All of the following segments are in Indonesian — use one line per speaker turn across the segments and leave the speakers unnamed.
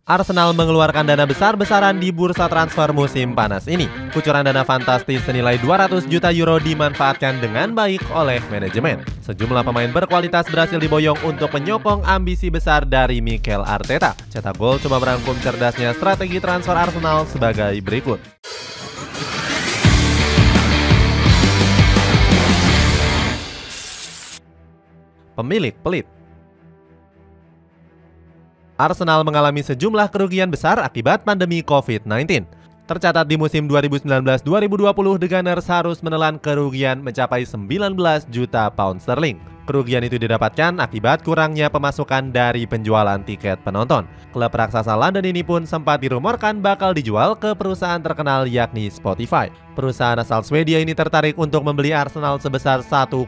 Arsenal mengeluarkan dana besar-besaran di bursa transfer musim panas ini. Kucuran dana fantastis senilai 200 juta euro dimanfaatkan dengan baik oleh manajemen. Sejumlah pemain berkualitas berhasil diboyong untuk menyokong ambisi besar dari Mikel Arteta. Cetak Gol coba merangkum cerdasnya strategi transfer Arsenal sebagai berikut. Pemilik pelit. Arsenal mengalami sejumlah kerugian besar akibat pandemi COVID-19. Tercatat di musim 2019-2020, The Gunners harus menelan kerugian mencapai 19 juta pound sterling. Kerugian itu didapatkan akibat kurangnya pemasukan dari penjualan tiket penonton. Klub raksasa London ini pun sempat dirumorkan bakal dijual ke perusahaan terkenal yakni Spotify. Perusahaan asal Swedia ini tertarik untuk membeli Arsenal sebesar 1,8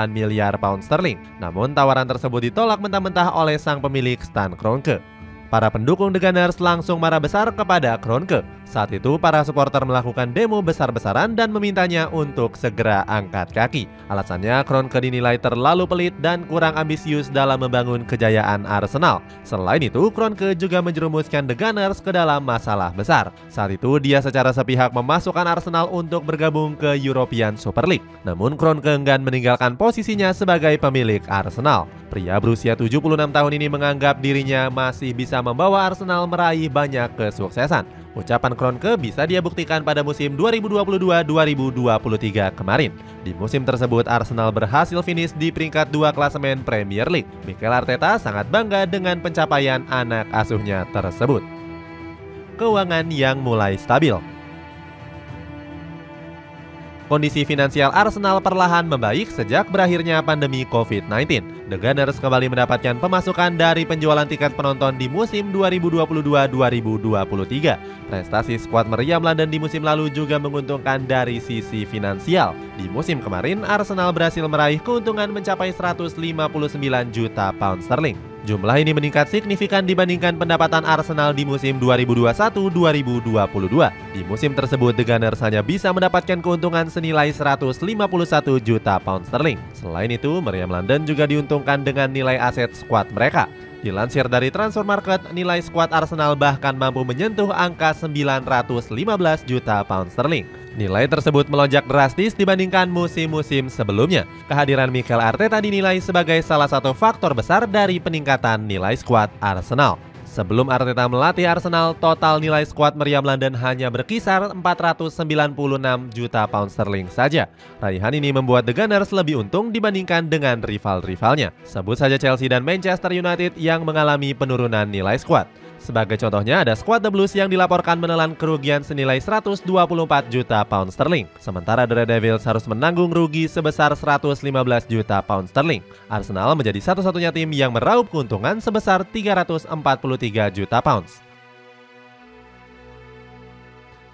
miliar pound sterling. Namun tawaran tersebut ditolak mentah-mentah oleh sang pemilik Stan Kroenke. Para pendukung The Gunners langsung marah besar kepada Kroenke. Saat itu para supporter melakukan demo besar-besaran dan memintanya untuk segera angkat kaki. Alasannya Kroenke dinilai terlalu pelit dan kurang ambisius dalam membangun kejayaan Arsenal. Selain itu, Kroenke juga menjerumuskan The Gunners ke dalam masalah besar. Saat itu dia secara sepihak memasukkan Arsenal untuk bergabung ke European Super League. Namun Kroenke enggan meninggalkan posisinya sebagai pemilik Arsenal. Pria berusia 76 tahun ini menganggap dirinya masih bisa membawa Arsenal meraih banyak kesuksesan. Ucapan Kroenke bisa dia buktikan pada musim 2022-2023 kemarin. Di musim tersebut Arsenal berhasil finish di peringkat 2 klasemen Premier League. Mikel Arteta sangat bangga dengan pencapaian anak asuhnya tersebut. Keuangan yang mulai stabil. Kondisi finansial Arsenal perlahan membaik sejak berakhirnya pandemi COVID-19. The Gunners kembali mendapatkan pemasukan dari penjualan tiket penonton di musim 2022-2023. Prestasi skuad meriam London di musim lalu juga menguntungkan dari sisi finansial. Di musim kemarin, Arsenal berhasil meraih keuntungan mencapai 159 juta pound sterling. Jumlah ini meningkat signifikan dibandingkan pendapatan Arsenal di musim 2021-2022. Di musim tersebut, The Gunners hanya bisa mendapatkan keuntungan senilai 151 juta pound sterling. Selain itu, meriam London juga diuntungkan dengan nilai aset skuad mereka. Dilansir dari Transfer Market, nilai skuad Arsenal bahkan mampu menyentuh angka 915 juta pound sterling. Nilai tersebut melonjak drastis dibandingkan musim-musim sebelumnya. Kehadiran Mikel Arteta dinilai sebagai salah satu faktor besar dari peningkatan nilai skuad Arsenal. Sebelum Arteta melatih Arsenal, total nilai skuad meriam London hanya berkisar 496 juta pound sterling saja. Raihan ini membuat The Gunners lebih untung dibandingkan dengan rival-rivalnya. Sebut saja Chelsea dan Manchester United yang mengalami penurunan nilai skuad. Sebagai contohnya, ada skuad The Blues yang dilaporkan menelan kerugian senilai 124 juta pound sterling. Sementara The Red Devils harus menanggung rugi sebesar 115 juta pound sterling. Arsenal menjadi satu-satunya tim yang meraup keuntungan sebesar 343 juta pounds.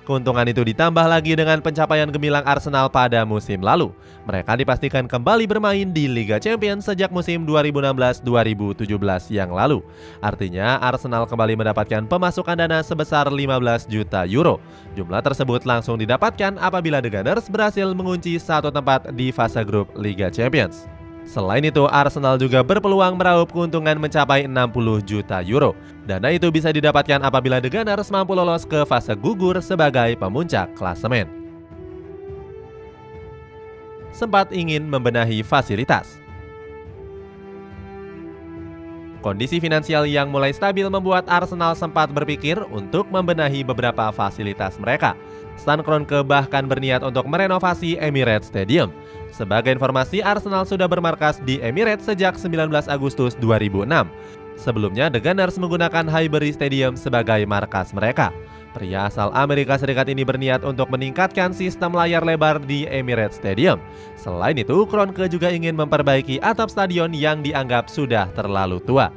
Keuntungan itu ditambah lagi dengan pencapaian gemilang Arsenal pada musim lalu. Mereka dipastikan kembali bermain di Liga Champions sejak musim 2016-2017 yang lalu. Artinya Arsenal kembali mendapatkan pemasukan dana sebesar 15 juta euro. Jumlah tersebut langsung didapatkan apabila The Gunners berhasil mengunci satu tempat di fase grup Liga Champions. Selain itu, Arsenal juga berpeluang meraup keuntungan mencapai 60 juta euro. Dana itu bisa didapatkan apabila The Gunners mampu lolos ke fase gugur sebagai pemuncak klasemen. Sempat ingin membenahi fasilitas. Kondisi finansial yang mulai stabil membuat Arsenal sempat berpikir untuk membenahi beberapa fasilitas mereka. Stan Kroenke bahkan berniat untuk merenovasi Emirates Stadium. Sebagai informasi, Arsenal sudah bermarkas di Emirates sejak 19 Agustus 2006. Sebelumnya, The Gunners menggunakan Highbury Stadium sebagai markas mereka. Pria asal Amerika Serikat ini berniat untuk meningkatkan sistem layar lebar di Emirates Stadium. Selain itu, Kroenke juga ingin memperbaiki atap stadion yang dianggap sudah terlalu tua.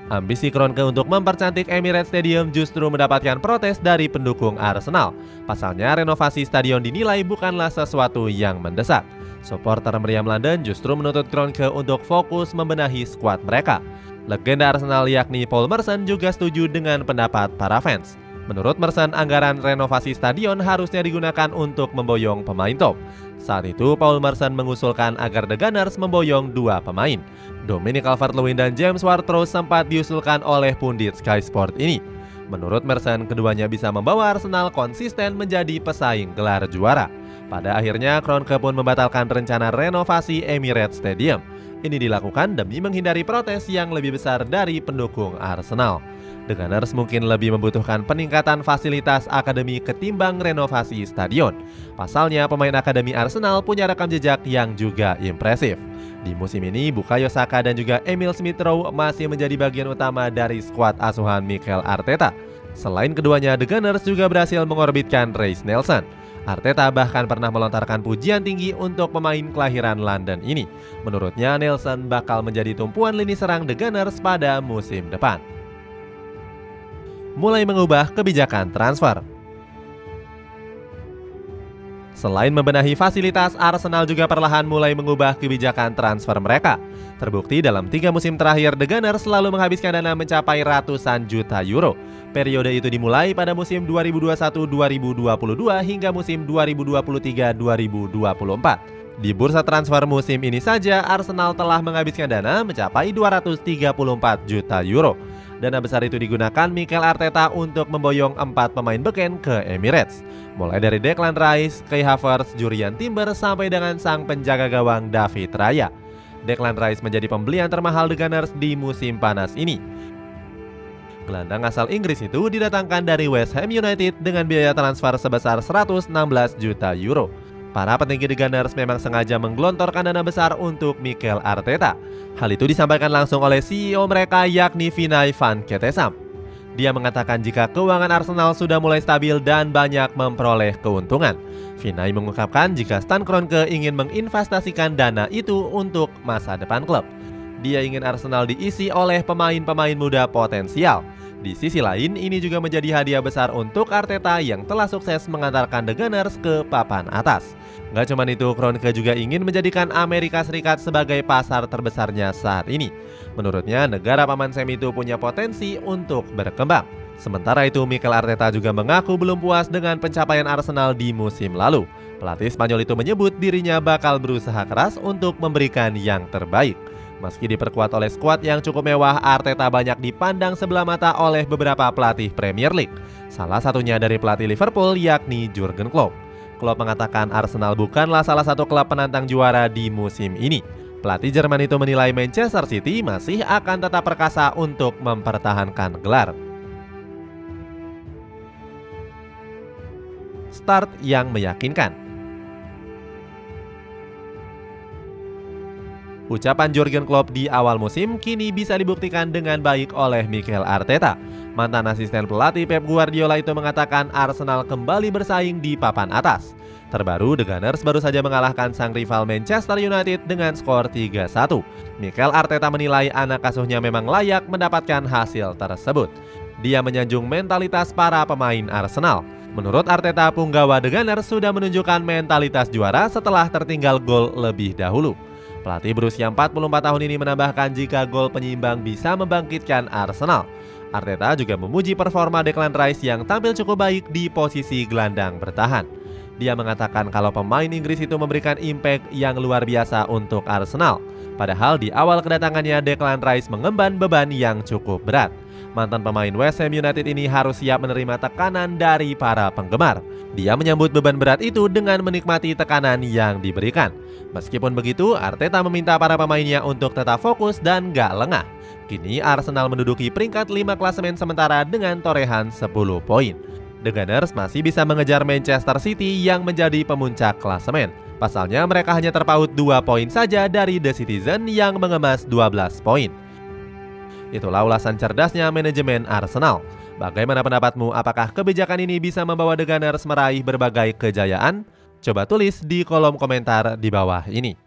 Ambisi Kroenke untuk mempercantik Emirates Stadium justru mendapatkan protes dari pendukung Arsenal. Pasalnya, renovasi stadion dinilai bukanlah sesuatu yang mendesak. Supporter meriam London justru menuntut Kroenke untuk fokus membenahi skuad mereka. Legenda Arsenal yakni Paul Merson juga setuju dengan pendapat para fans. Menurut Merson, anggaran renovasi stadion harusnya digunakan untuk memboyong pemain top. Saat itu, Paul Merson mengusulkan agar The Gunners memboyong dua pemain. Dominic Calvert-Lewin dan James Ward-Prowse sempat diusulkan oleh pundit Sky Sport ini. Menurut Merson, keduanya bisa membawa Arsenal konsisten menjadi pesaing gelar juara. Pada akhirnya, Kroenke pun membatalkan rencana renovasi Emirates Stadium. Ini dilakukan demi menghindari protes yang lebih besar dari pendukung Arsenal. The Gunners mungkin lebih membutuhkan peningkatan fasilitas akademi ketimbang renovasi stadion. Pasalnya, pemain akademi Arsenal punya rekam jejak yang juga impresif. Di musim ini, Bukayo Saka dan juga Emil Smith-Rowe masih menjadi bagian utama dari skuad asuhan Mikel Arteta. Selain keduanya, The Gunners juga berhasil mengorbitkan Reiss Nelson. Arteta bahkan pernah melontarkan pujian tinggi untuk pemain kelahiran London ini. Menurutnya, Nelson bakal menjadi tumpuan lini serang The Gunners pada musim depan. Mulai mengubah kebijakan transfer. Selain membenahi fasilitas, Arsenal juga perlahan mulai mengubah kebijakan transfer mereka. Terbukti dalam 3 musim terakhir, The Gunners selalu menghabiskan dana mencapai ratusan juta euro. Periode itu dimulai pada musim 2021-2022 hingga musim 2023-2024. Di bursa transfer musim ini saja, Arsenal telah menghabiskan dana mencapai 234 juta euro. Dana besar itu digunakan Mikel Arteta untuk memboyong 4 pemain beken ke Emirates. Mulai dari Declan Rice, Kai Havertz, Jurriën Timber, sampai dengan sang penjaga gawang David Raya. Declan Rice menjadi pembelian termahal The Gunners di musim panas ini. Gelandang asal Inggris itu didatangkan dari West Ham United dengan biaya transfer sebesar 116 juta euro. Para petinggi The Gunners memang sengaja menggelontorkan dana besar untuk Mikel Arteta. Hal itu disampaikan langsung oleh CEO mereka, yakni Vinai van Ketesam. Dia mengatakan jika keuangan Arsenal sudah mulai stabil dan banyak memperoleh keuntungan. Vinai mengungkapkan jika Stan Kroenke ingin menginvestasikan dana itu untuk masa depan klub. Dia ingin Arsenal diisi oleh pemain-pemain muda potensial. Di sisi lain, ini juga menjadi hadiah besar untuk Arteta yang telah sukses mengantarkan The Gunners ke papan atas. Gak cuma itu, Kroenke juga ingin menjadikan Amerika Serikat sebagai pasar terbesarnya saat ini. Menurutnya, negara Paman Sam itu punya potensi untuk berkembang. Sementara itu, Mikel Arteta juga mengaku belum puas dengan pencapaian Arsenal di musim lalu. Pelatih Spanyol itu menyebut dirinya bakal berusaha keras untuk memberikan yang terbaik. Meski diperkuat oleh skuad yang cukup mewah, Arteta banyak dipandang sebelah mata oleh beberapa pelatih Premier League. Salah satunya dari pelatih Liverpool, yakni Jurgen Klopp. Klopp mengatakan Arsenal bukanlah salah satu klub penantang juara di musim ini. Pelatih Jerman itu menilai Manchester City masih akan tetap perkasa untuk mempertahankan gelar. Start yang meyakinkan. Ucapan Jurgen Klopp di awal musim kini bisa dibuktikan dengan baik oleh Mikel Arteta. Mantan asisten pelatih Pep Guardiola itu mengatakan Arsenal kembali bersaing di papan atas. Terbaru, The Gunners baru saja mengalahkan sang rival Manchester United dengan skor 3-1. Mikel Arteta menilai anak asuhnya memang layak mendapatkan hasil tersebut. Dia menyanjung mentalitas para pemain Arsenal. Menurut Arteta, punggawa The Gunners sudah menunjukkan mentalitas juara setelah tertinggal gol lebih dahulu. Pelatih berusia 44 tahun ini menambahkan jika gol penyimbang bisa membangkitkan Arsenal. Arteta juga memuji performa Declan Rice yang tampil cukup baik di posisi gelandang bertahan. Dia mengatakan kalau pemain Inggris itu memberikan impact yang luar biasa untuk Arsenal. Padahal di awal kedatangannya Declan Rice mengemban beban yang cukup berat. Mantan pemain West Ham United ini harus siap menerima tekanan dari para penggemar. Dia menyambut beban berat itu dengan menikmati tekanan yang diberikan. Meskipun begitu, Arteta meminta para pemainnya untuk tetap fokus dan gak lengah. Kini Arsenal menduduki peringkat 5 klasemen sementara dengan torehan 10 poin. The Gunners masih bisa mengejar Manchester City yang menjadi pemuncak klasemen. Pasalnya mereka hanya terpaut 2 poin saja dari The Citizen yang mengemas 12 poin. Itulah ulasan cerdasnya manajemen Arsenal. Bagaimana pendapatmu? Apakah kebijakan ini bisa membawa The Gunners meraih berbagai kejayaan? Coba tulis di kolom komentar di bawah ini.